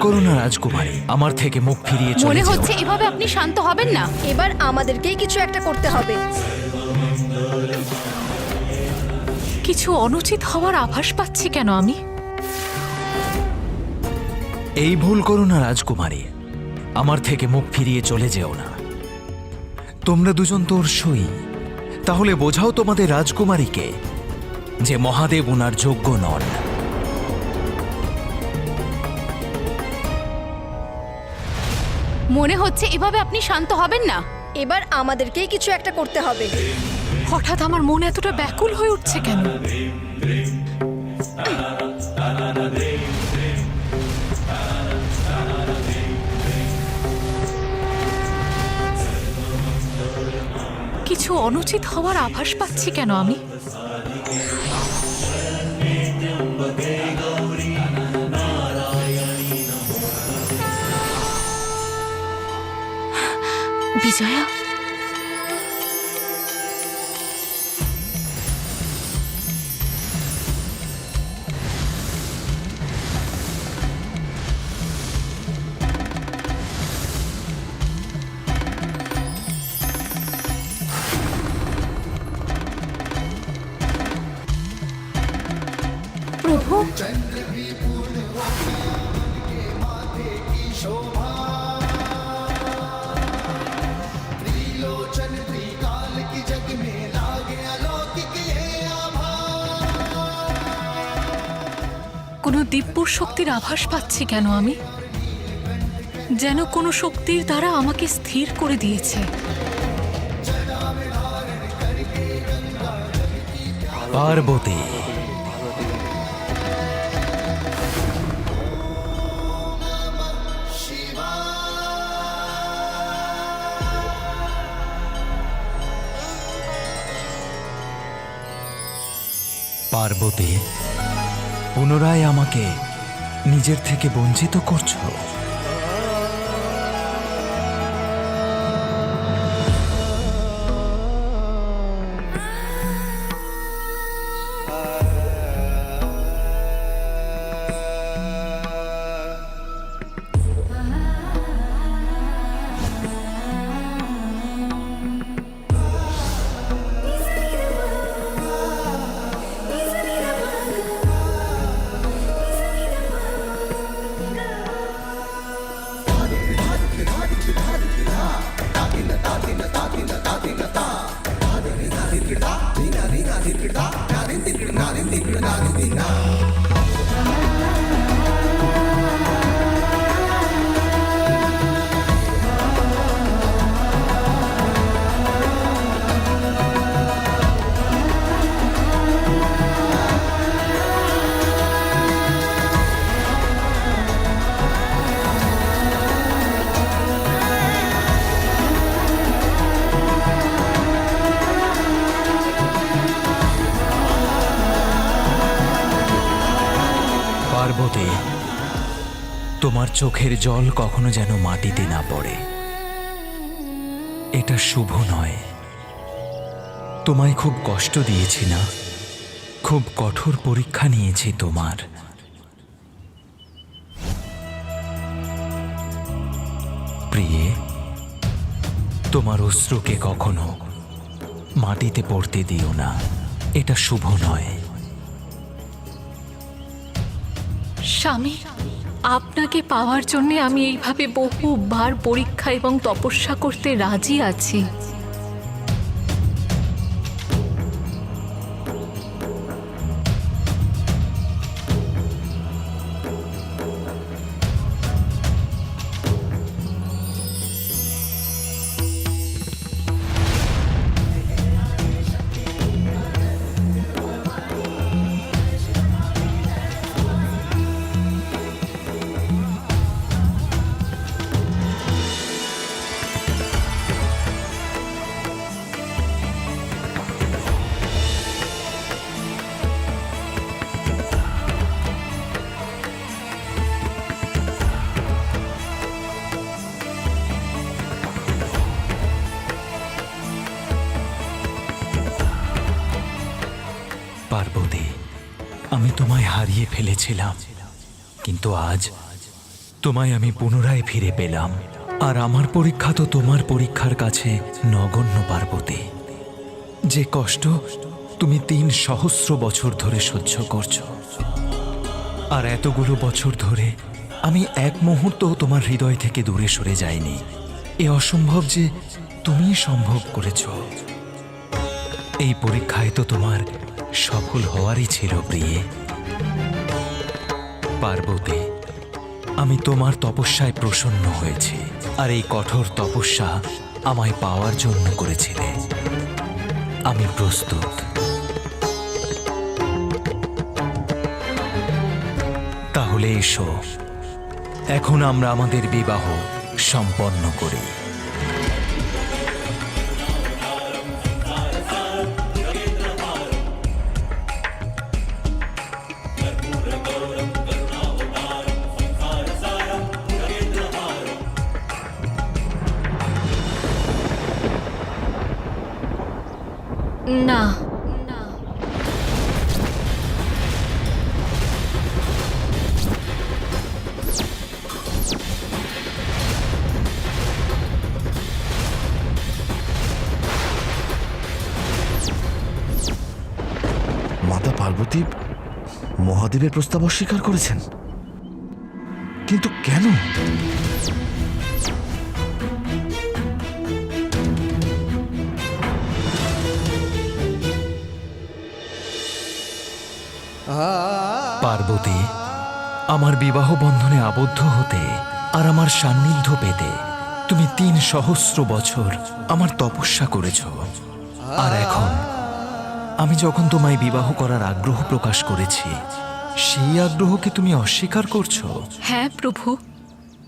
করো না রাজকুমারী, আমার থেকে মুখ ফিরিয়ে চলে মনে যেও হচ্ছে না। এভাবে আপনি শান্ত হবেন না। এবার আমাদেরকেই কিছু একটা করতে হবে। কিছু অনুচিত হওয়ার আভাস পাচ্ছি কেন আমি? এই ভুল করো না রাজকুমারী, আমার থেকে মুখ ফিরিয়ে চলে যেও না। তোমরা দুজন তোর সই, তাহলে বোঝাও তোমাদের রাজকুমারীকে যে মহাদেব ওনার যোগ্য নন। মনে হচ্ছে এভাবে আপনি শান্ত হবেন না। এবার আমাদেরকেই কিছু একটা করতে হবে। হঠাৎ আমার মন এতটা ব্যাকুল হয়ে উঠছে কেন? কিছু অনুচিত হওয়ার আভাস পাচ্ছি কেন আমি? বিজয়া, প্রভু, কোনো দিব্য শক্তির আভাস পাচ্ছি কেন আমি? যেন কোনো শক্তির দ্বারা আমাকে স্থির করে দিয়েছে। পার্বতী, পার্বতী, পুনরায় আমাকে নিজের থেকে বঞ্চিত করছো। পার্বতী, তোমার চোখের জল কখনো যেন মাটিতে না পড়ে, এটা শুভ নয়। তোমায় খুব কষ্ট দিয়েছি না? খুব কঠোর পরীক্ষা নিয়েছি তোমার। প্রিয়ে, তোমার অশ্রুকে কখনো মাটিতে পড়তে দিও না, এটা শুভ নয়। স্বামী, আপনাকে পাওয়ার জন্য আমি এইভাবে বহুবার পরীক্ষা এবং তপস্যা করতে রাজি আছি। পার্বতী, আমি তোমায় হারিয়ে ফেলেছিলাম, কিন্তু আজ তোমায় আমি পুনরায় ফিরে পেলাম, আর আমার পরীক্ষা তো তোমার পরীক্ষার কাছে নগণ্য, পার্বতী। যে কষ্ট তুমি 3 সহস্র বছর ধরে সহ্য করছো, আর এতগুলো বছর ধরে আমি এক মুহূর্তও তোমার হৃদয় থেকে দূরে সরে যাইনি। এ অসম্ভব যে তুমি সম্ভব করেছো। এই পরীক্ষায় তো তোমার সফল হওয়ারই ছিল, প্রিয়ে। পার্বতী, আমি তোমার তপস্যায় প্রসন্ন হয়েছি, আর এই কঠোর তপস্যা আমায় পাওয়ার জন্য করেছিলে। আমি প্রস্তুত। তাহলে এসো, এখন আমরা আমাদের বিবাহ সম্পন্ন করি। না, মাতা পার্বতী মহাদেবের প্রস্তাব অস্বীকার করেছেন, কিন্তু কেন? পার্বতী, আমার বিবাহ বন্ধনে আবদ্ধ হতে আর আমার সান্নিধ্য পেতে তুমি 3 সহস্র বছর আমার তপস্যা করেছ, আর এখন আমি যখন তোমায় বিবাহ করার আগ্রহ প্রকাশ করেছি, সেই আগ্রহকে তুমি অস্বীকার করছো? হ্যাঁ প্রভু,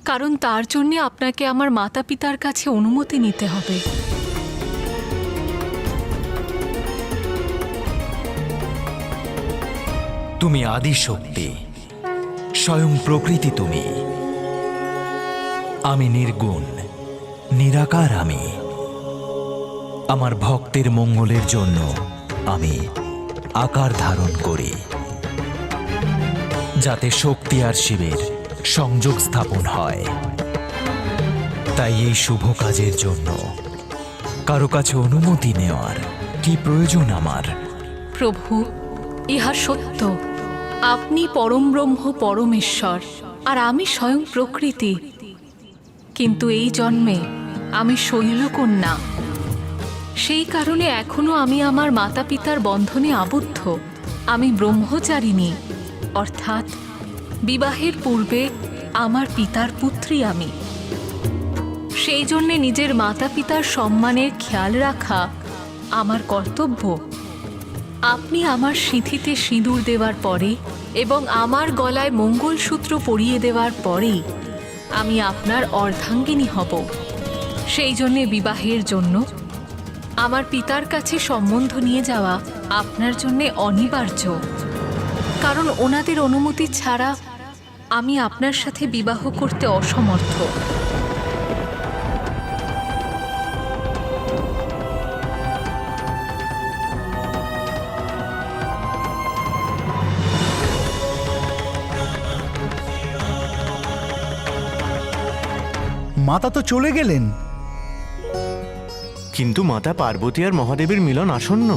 কারণ তার জন্য আপনাকে আমার মাতা পিতার কাছে অনুমতি নিতে হবে। তুমি আদি শক্তি, স্বয়ং প্রকৃতি তুমি। আমি নির্গুণ, নিরাকার। আমি আমার ভক্তের মঙ্গলের জন্য আমি আকার ধারণ করি, যাতে শক্তি আর শিবের সংযোগ স্থাপন হয়। তাই এই শুভ কাজের জন্য কারো কাছে অনুমতি নেওয়ার কি প্রয়োজন আমার? প্রভু, ইহা সত্য, আপনি পরম ব্রহ্ম, পরমেশ্বর, আর আমি স্বয়ং প্রকৃতি। কিন্তু এই জন্মে আমি শৈলকন্যা, সেই কারণে এখনো আমি আমার মাতা পিতার বন্ধনে আবদ্ধ। আমি ব্রহ্মচারিণী, অর্থাৎ বিবাহের পূর্বে আমার পিতার পুত্রী আমি। সেই জন্যে নিজের মাতা পিতার সম্মানের খেয়াল রাখা আমার কর্তব্য। আপনি আমার সিঁথিতে সিঁদুর দেওয়ার পরে এবং আমার গলায় মঙ্গলসূত্র পরিয়ে দেওয়ার পরেই আমি আপনার অর্ধাঙ্গিনী হব। সেই জন্যে বিবাহের জন্য আমার পিতার কাছে সম্বন্ধ নিয়ে যাওয়া আপনার জন্যে অনিবার্য, কারণ ওনাদের অনুমতি ছাড়া আমি আপনার সাথে বিবাহ করতে অসমর্থ। মাতা তো চলে গেলেন। কিন্তু মাতা পার্বতী আর মহাদেবের মিলন আসন্ন।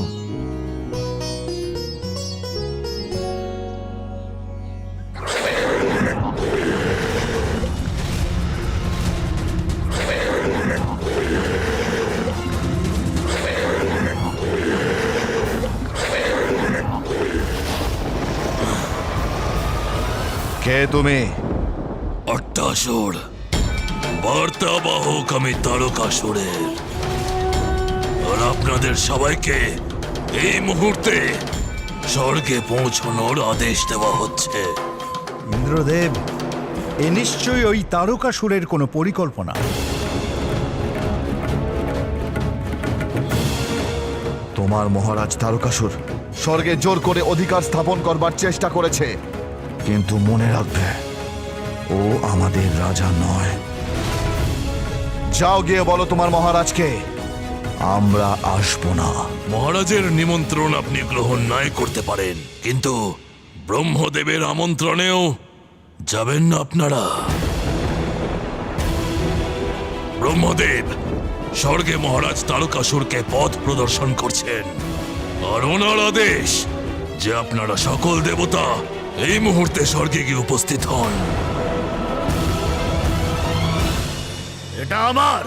কে তুমি? অট্টাসুর, বার্তাবাহক আমি তারকাসুরের, আর আপনাদের সবাইকে এই মুহূর্তে স্বর্গে পৌঁছানোর আদেশ দেওয়া হচ্ছে। ইন্দ্রদেব, এ নিশ্চয়ই ওই তারকাসুরের কোনো পরিকল্পনা। তোমার মহারাজ তারকাসুর স্বর্গে জোর করে অধিকার স্থাপন করবার চেষ্টা করেছে, কিন্তু মনে রাখবে, ও আমাদের রাজা নয়। যাও গিয়ে বলো তোমার মহারাজকে আমরা আসবো না। মহারাজের নিমন্ত্রণ আপনি গ্রহণ নাই করতে পারেন, কিন্তু ব্রহ্মদেবের আমন্ত্রণেও যাবেন না আপনারা। ব্রহ্মদেব স্বর্গে মহারাজ তারকাসুরকে পথ প্রদর্শন করছেন, আর ওনার আদেশ যে আপনারা সকল দেবতা এই মুহূর্তে স্বর্গে গিয়ে উপস্থিত হন। এটা আমার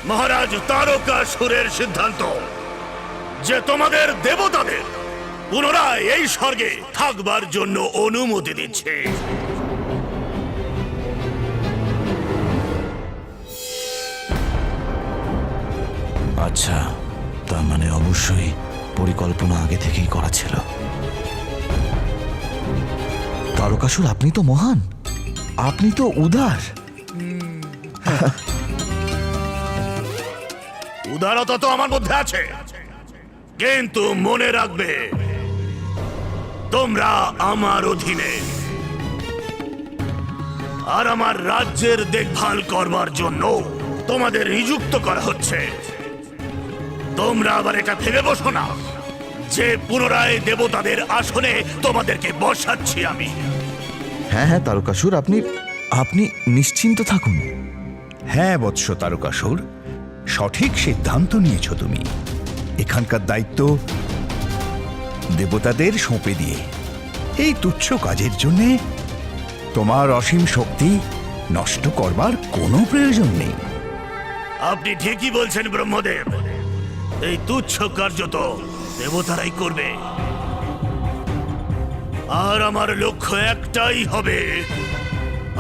মহারাজ তারকাসুরের সিদ্ধান্ত যে তোমাদের দেবতাদের পুনরায় এই স্বর্গে থাকবার জন্য অনুমতি দিচ্ছে। আচ্ছা, তার মানে অবশ্যই পরিকল্পনা আগে থেকেই করা ছিল। তারকাসুর, আপনি তো মহান, আপনি তো উদার। উদারতা তো আমার মধ্যে আছে, কিন্তু মনে রাখবে তোমরা আমার অধীনে, আর আমার রাজ্যের দেখভাল করবার জন্য তোমাদের নিযুক্ত করা হচ্ছে। তোমরা আবার এটা ভেবে বসো না যে পুনরায় দেবতাদের আসনে তোমাদেরকে বসাচ্ছি আমি। হ্যাঁ হ্যাঁ তারকাসুর, আপনি আপনি নিশ্চিন্ত থাকুন। হ্যাঁ বৎস তারকাসুর, সঠিক সিদ্ধান্ত নিয়েছ তুমি। এখানকার দায়িত্ব দেবতাদের সঁপে দিয়ে এই তুচ্ছ কাজের জন্যে তোমার অসীম শক্তি নষ্ট করবার কোনো প্রয়োজন নেই। আপনি ঠিকই বলছেন ব্রহ্মদেব, এই তুচ্ছ কার্য তো দেবতারাই করবে, আর আমার লক্ষ্য একটাই হবে,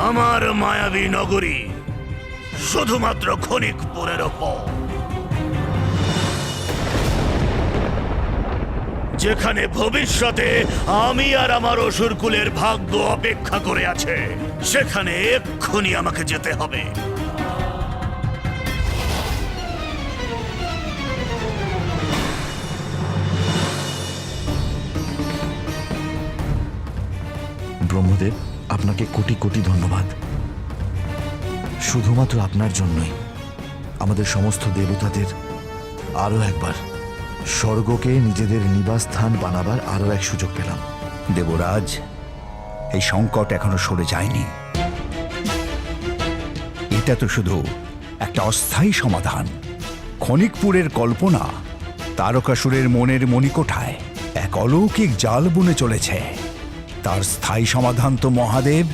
আমার মায়াবী নগরী শুধুমাত্র ক্ষণিকপুরের ওপর, যেখানে ভবিষ্যতে আমি আর আমার অসুরকুলের ভাগ্য অপেক্ষা করে আছে, সেখানে এক্ষুনি আমাকে যেতে হবে। ব্রহ্মদেব, আপনাকে কোটি কোটি ধন্যবাদ। শুধুমাত্র আপনার জন্যই আমাদের সমস্ত দেবতাদের আরও একবার স্বর্গকে নিজেদের নিবাসস্থান বানাবার আরও এক সুযোগ পেলাম। দেবরাজ, এই সংকট এখনো সরে যায়নি। এটা তো শুধু একটা অস্থায়ী সমাধান। ক্ষণিকপুরের কল্পনা তারকাসুরের মনের মণিকোঠায় এক অলৌকিক জাল বুনে চলেছে। তার স্থায়ী সমাধান তো মহাদেব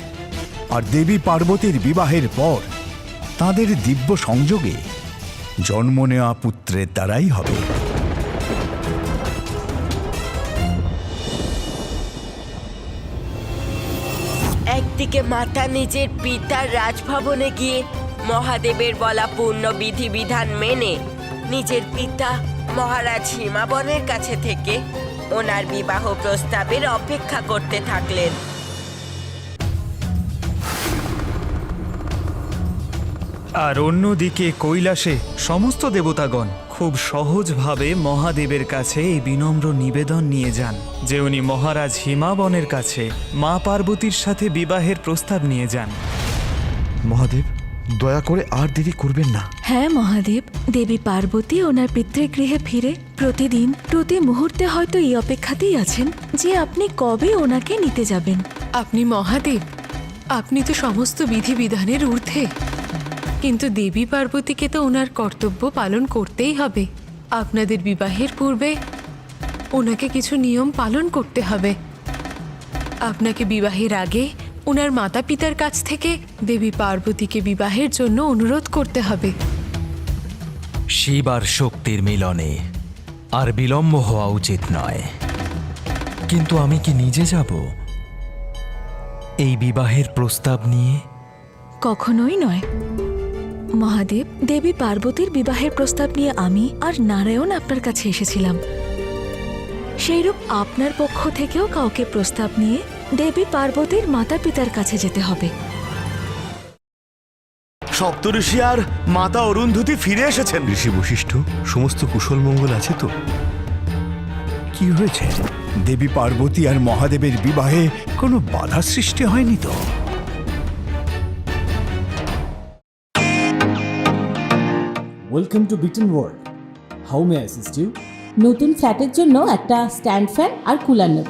আর দেবী পার্বতীর বিবাহের পর তাদের দিব্য সংযোগে জন্ম নেওয়া পুত্রের দ্বারাই হবে। একদিকে মাতা নিজের পিতার রাজভবনে গিয়ে মহাদেবের বলা পূর্ণ বিধিবিধান মেনে নিজের পিতা মহারাজ হিমাবনের কাছে থেকে ওনার বিবাহ প্রস্তাবের অপেক্ষা করতে থাকলেন। আর অন্যদিকে কৈলাসে সমস্ত দেবতাগণ খুব সহজভাবে মহাদেবের কাছে এই বিনম্র নিবেদন নিয়ে যান যে উনি মহারাজ হিমাবনের কাছে মা পার্বতীর সাথে বিবাহের প্রস্তাব নিয়ে যান। মহাদেব, দয়া করে আর দেরি করবেন না। হ্যাঁ মহাদেব, দেবী পার্বতী ওনার পিতৃগৃহে ফিরে প্রতিদিন প্রতি মুহূর্তে হয়তো এই অপেক্ষাতেই আছেন যে আপনি কবে ওনাকে নিতে যাবেন। আপনি মহাদেব, আপনি তো সমস্ত বিধিবিধানের ঊর্ধ্বে, কিন্তু দেবী পার্বতীকে তো ওনার কর্তব্য পালন করতেই হবে। আপনাদের বিবাহের পূর্বে ওনাকে কিছু নিয়ম পালন করতে হবে। আপনাকে বিবাহের আগে ওনার মাতা পিতার কাছ থেকে দেবী পার্বতীকে বিবাহের জন্য অনুরোধ করতে হবে। শিব আর শক্তির মিলনে আর বিলম্ব হওয়া উচিত নয়, কিন্তু আমি কি নিজে যাব এই বিবাহের প্রস্তাব নিয়ে? কখনোই নয় মহাদেব, দেবী পার্বতীর বিবাহের প্রস্তাব নিয়ে আমি আর নারায়ণ আপনার কাছে এসেছিলাম। সেইরূপ আপনার পক্ষ থেকেও কাউকে প্রস্তাব নিয়ে দেবী পার্বতীর মাতা পিতার কাছে যেতে হবে। সপ্তঋষি আর মাতা অরুন্ধতী ফিরে এসেছেন। ঋষি বশিষ্ঠ, সমস্ত কুশল মঙ্গল আছে তো? কি হয়েছে? দেবী পার্বতী আর মহাদেবের বিবাহে কোনো বাধা সৃষ্টি হয়নি তো? Welcome to Beton world. How may assist you? নতুন ফ্ল্যাটের জন্য একটা স্ট্যান্ড ফ্যান আর কুলার নেব।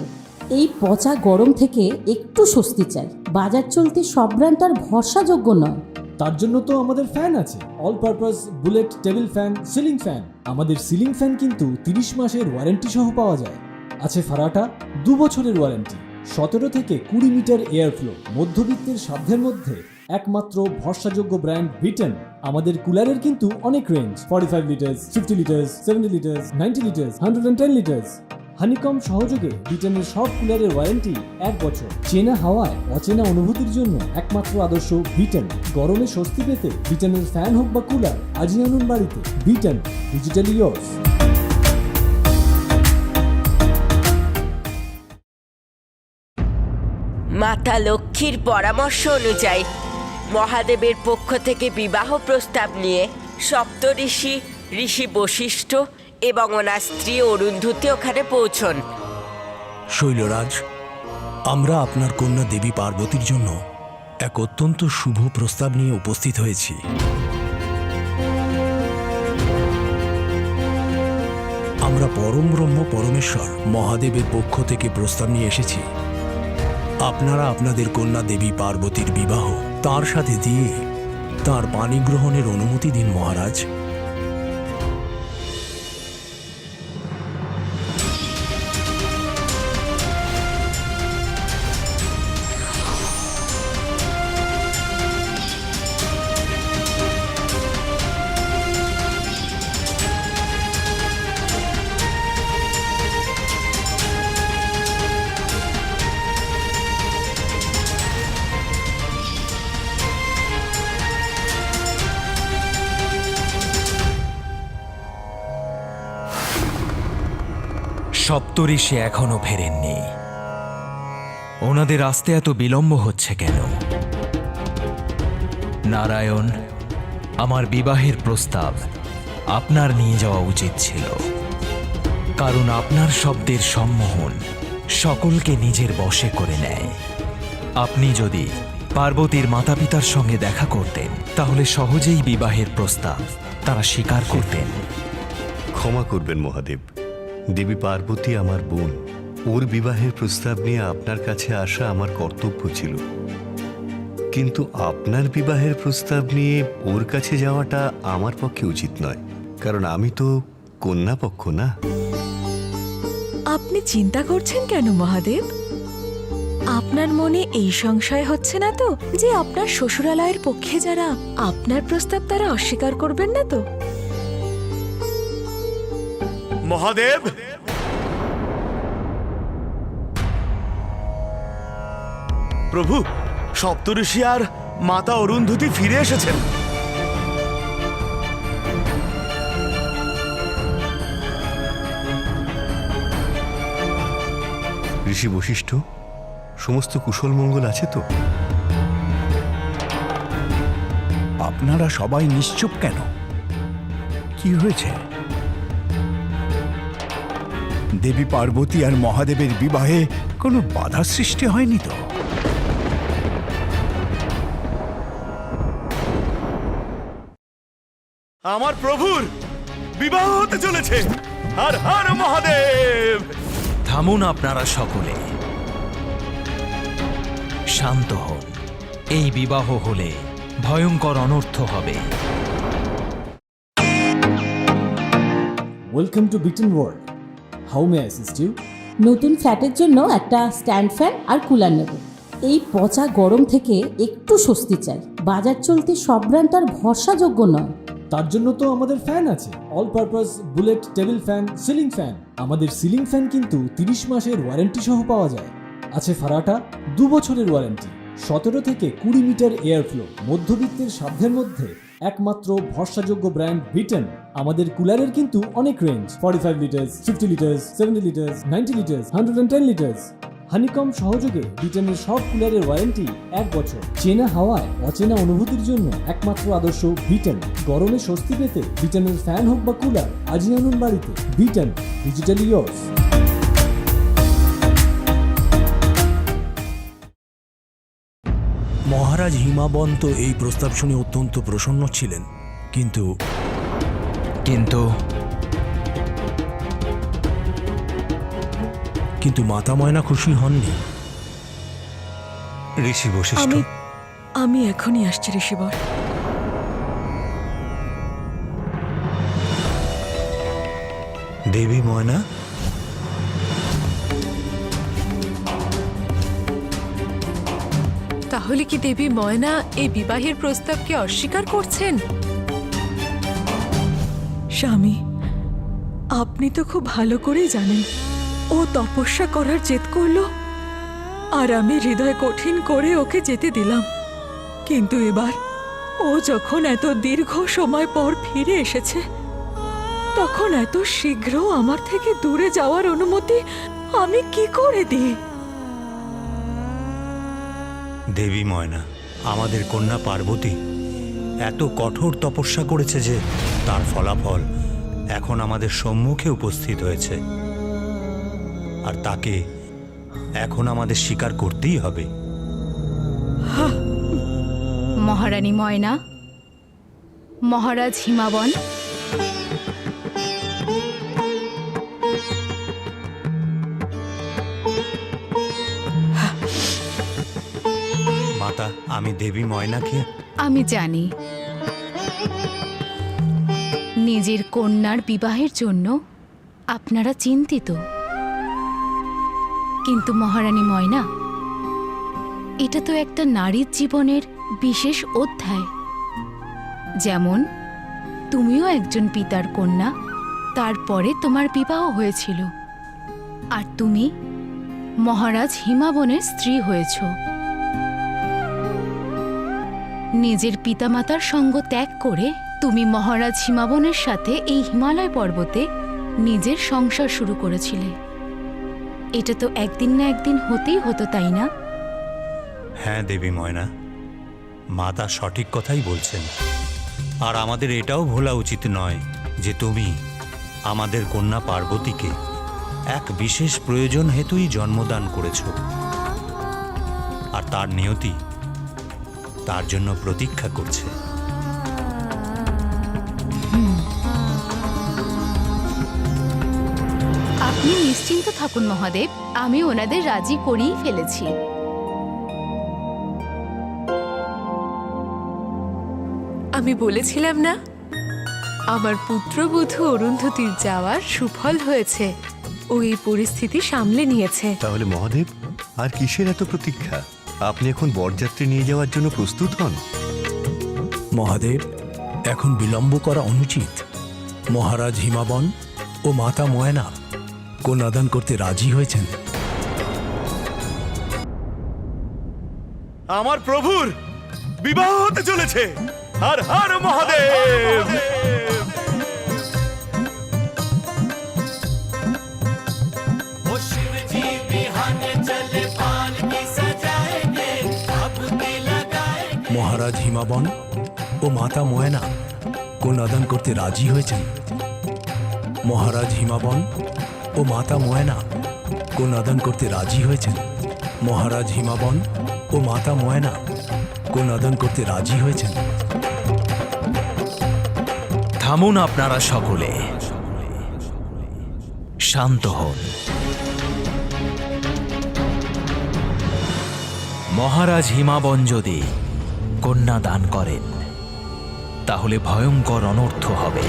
এই পচা গরম থেকে একটু স্বস্তি চাই। বাজার চলতে সব ব্র্যান্ড আর ভরসাযোগ্য নয়। তার জন্য তো আমাদের ফ্যান আছে, all purpose bullet table fan, ceiling fan. আমাদের সিলিং ফ্যান কিন্তু 30 মাসের ওয়ারেন্টি সহ পাওয়া যায়। আছে ফারাটা 2 বছরের ওয়ারেন্টি, 17 থেকে 20 মিটার এয়ার ফ্লো, মধ্যবিত্তের সাধ্যের মধ্যে একমাত্র ভরসাযোগ্য ব্র্যান্ড বিটন। আমাদের কুলারের কিন্তু অনেক range, 45 litres, 50 litres, 70 litres, 90 litres, 110 litres. Honeycomb সহযোগে বিটনের সব কুলারের ওয়ারেন্টি 1 বছর। চেনা হাওয়ায় অচেনা অনুভূতির জন্য একমাত্র আদর্শ বিটন। গরমে স্বস্তি পেতে বিটনের ফ্যান হোক বা কুলার, আজই আনুন বাড়িতে। বিটন, ডিজিটালি ইয়োর্স। মাতা লক্ষ্মীর পরামর্শ অনুযায়ী মহাদেবের পক্ষ থেকে বিবাহ প্রস্তাব নিয়ে সপ্তঋষি ঋষি বশিষ্ঠ এবং ওনার স্ত্রী অরুন্ধতী ওখানে পৌঁছন। শৈলরাজ, আমরা আপনার কন্যা দেবী পার্বতীর জন্য এক অত্যন্ত শুভ প্রস্তাব নিয়ে উপস্থিত হয়েছি। আমরা পরম ব্রহ্ম পরমেশ্বর মহাদেবের পক্ষ থেকে প্রস্তাব নিয়ে এসেছি। আপনারা আপনাদের কন্যা দেবী পার্বতীর বিবাহ তার সাথে দিয়ে তার পানি গ্রহণের অনুমতি দিন মহারাজ। সপ্তঋষি এখনো ফেরেননি, ওনাদের আসতে এত বিলম্ব হচ্ছে কেন? নারায়ণ, আমার বিবাহের প্রস্তাব আপনার নিয়ে যাওয়া উচিত ছিল, কারণ আপনার শব্দের সম্মোহন সকলকে নিজের বশে করে নেয়। আপনি যদি পার্বতীর মাতা পিতার সঙ্গে দেখা করতেন তাহলে সহজেই বিবাহের প্রস্তাব তারা স্বীকার করতেন। ক্ষমা করবেন মহাদেব, দেবী পার্বতী আমার বোন, ওর বিবাহের প্রস্তাব নিয়ে আপনার কাছে আসা আমার কর্তব্য ছিল, কিন্তু আপনার বিবাহের প্রস্তাব নিয়ে ওর কাছে যাওয়াটা আমার পক্ষে উচিত নয়, কারণ আমি তো কন্যা পক্ষ না। আপনি চিন্তা করছেন কেন মহাদেব? আপনার মনে এই সংশয় হচ্ছে না তো যে আপনার শ্বশুরালয়ের পক্ষে যারা আপনার প্রস্তাব তারা অস্বীকার করবেন না তো? মহাদেব, প্রভু, সপ্তঋষি আর মাতা অরুন্ধতী ফিরে এসেছেন। ঋষি বশিষ্ঠ, সমস্ত কুশল মঙ্গল আছে তো? আপনারা সবাই নিশ্চুপ কেন? কি হয়েছে? দেবী পার্বতী আর মহাদেবের বিবাহে কোনো বাধা সৃষ্টি হয়নি তো? আমার প্রভুর বিবাহ হতে চলেছে। হর হর মহাদেব। থামুন আপনারা সকলে, শান্ত হন। এই বিবাহ হলে ভয়ঙ্কর অনর্থ হবে। Welcome to Beton world, how may I assist you? নতুন ফ্ল্যাটের জন্য একটা স্ট্যান্ড ফ্যান আর কুলার নেব। এই পচা গরম থেকে একটু স্বস্তি চাই। বাজার চলতি সব ব্র্যান্ড আর ভরসাযোগ্য নয়। তার জন্য তো আমাদের ফ্যান আছে, all purpose bullet table fan, ceiling fan. আমাদের সিলিং ফ্যান কিন্তু 30 মাসের ওয়ারেন্টি সহ পাওয়া যায়। আছে ফারাটা 2 বছরের ওয়ারেন্টি, 17 থেকে 20 মিটার এয়ার ফ্লো, মধ্যবিত্তের সাধ্যের মধ্যে একমাত্র ভরসাযোগ্য ব্র্যান্ড বিটন। আমাদের কুলারের কিন্তু অনেক range, 45 litres, 50 litres, 70 litres, 90 litres, 110 litres. Honeycomb সহযোগে বিটনের সব কুলারের ওয়ারেন্টি 1 বছর। চেনা হাওয়ায় অচেনা অনুভূতির জন্য একমাত্র আদর্শ বিটন। গরমে স্বস্তি পেতে বিটনের ফ্যান হোক বা কুলার, আজই আনুন বাড়িতে। বিটন, ডিজিটালি ইয়োর্স। মহারাজ হিমাবন্ত এই প্রস্তাব শুনে অত্যন্ত প্রসন্ন ছিলেন, কিন্তু মাতা ময়না খুশি হননি। ঋষি বশিষ্ঠ, আমি এখনই আসছি ঋষিবর। দেবী ময়না, তাহলে কি দেবী ময়না এই বিবাহের প্রস্তাবকে অস্বীকার করছেন? স্বামী, আপনি তো খুব ভালো করেই জানেন ও তপস্যা করার জেদ করলো, আর আমি হৃদয় কঠিন করে ওকে যেতে দিলাম। কিন্তু এবার ও যখন এত দীর্ঘ সময় পর ফিরে এসেছে, তখন এত শীঘ্র আমার থেকে দূরে যাওয়ার অনুমতি আমি কি করে দিই? দেবী ময়না, আমাদের কন্যা পার্বতী এত কঠোর তপস্যা করেছে যে তার ফলাফল এখন আমাদের সম্মুখে উপস্থিত হয়েছে, আর তাকে এখন আমাদের স্বীকার করতেই হবে। মহারানী ময়না, মহারাজ হিমাবন, মাতা, আমি দেবী ময়নাকে আমি জানি নিজের কন্যার বিবাহের জন্য আপনারা চিন্তিত, কিন্তু মহারানী ময়না, এটা তো একটা নারীর জীবনের বিশেষ অধ্যায়। যেমন তুমিও একজন পিতার কন্যা, তারপরে তোমার বিবাহ হয়েছিল, আর তুমি মহারাজ হিমাবনের স্ত্রী হয়েছ। নিজের পিতামাতার সঙ্গ ত্যাগ করে তুমি মহারাজ হিমাবনের সাথে এই হিমালয় পর্বতে নিজের সংসার শুরু করেছিলে। এটা তো একদিন না একদিন হতেই হতো, তাই না? হ্যাঁ দেবী ময়না, মাতা সঠিক কথাই বলছেন। আর আমাদের এটাও ভোলা উচিত নয় যে তুমি আমাদের কন্যা পার্বতীকে এক বিশেষ প্রয়োজন হেতুই জন্মদান করেছ, আর তার নিয়তি তার জন্য প্রতীক্ষা করছে। আপনি নিশ্চিন্ত থাকুন মহাদেব, আমি ওনাদের রাজি করেই ফেলেছি। আমি বলেছিলাম না, আমার পুত্রবধূ অরুন্ধতির যাওয়ার সুফল হয়েছে। ও এই পরিস্থিতি সামলে নিয়েছে। তাহলে মহাদেব, আর কিসের এত প্রতীক্ষা? আপনি এখন বরযাত্রী নিয়ে যাওয়ার জন্য প্রস্তুত হন। মহাদেব, এখন বিলম্ব করা অনুচিত। মহারাজ হিমাবন ও মাতা ময়না কন্যাদান করতে রাজি হয়েছেন। আমার প্রভুর বিবাহ হতে চলেছে। হর হর মহাদেব। মহারাজ হিমাবন ও মাতা ময়না কন্যাদান করতে রাজি হয়েছেন। মহারাজ হিমাবন ও মাতা ময়না কন্যাদান করতে রাজি হয়েছেন। মহারাজ হিমাবন ও মাতা ময়না কন্যাদান করতে রাজি হয়েছেন। থামুন আপনারা সকলে, শান্ত হন। মহারাজ হিমাবন যদি কন্যা দান করেন, তাহলে ভয়ঙ্কর অনর্থ হবে।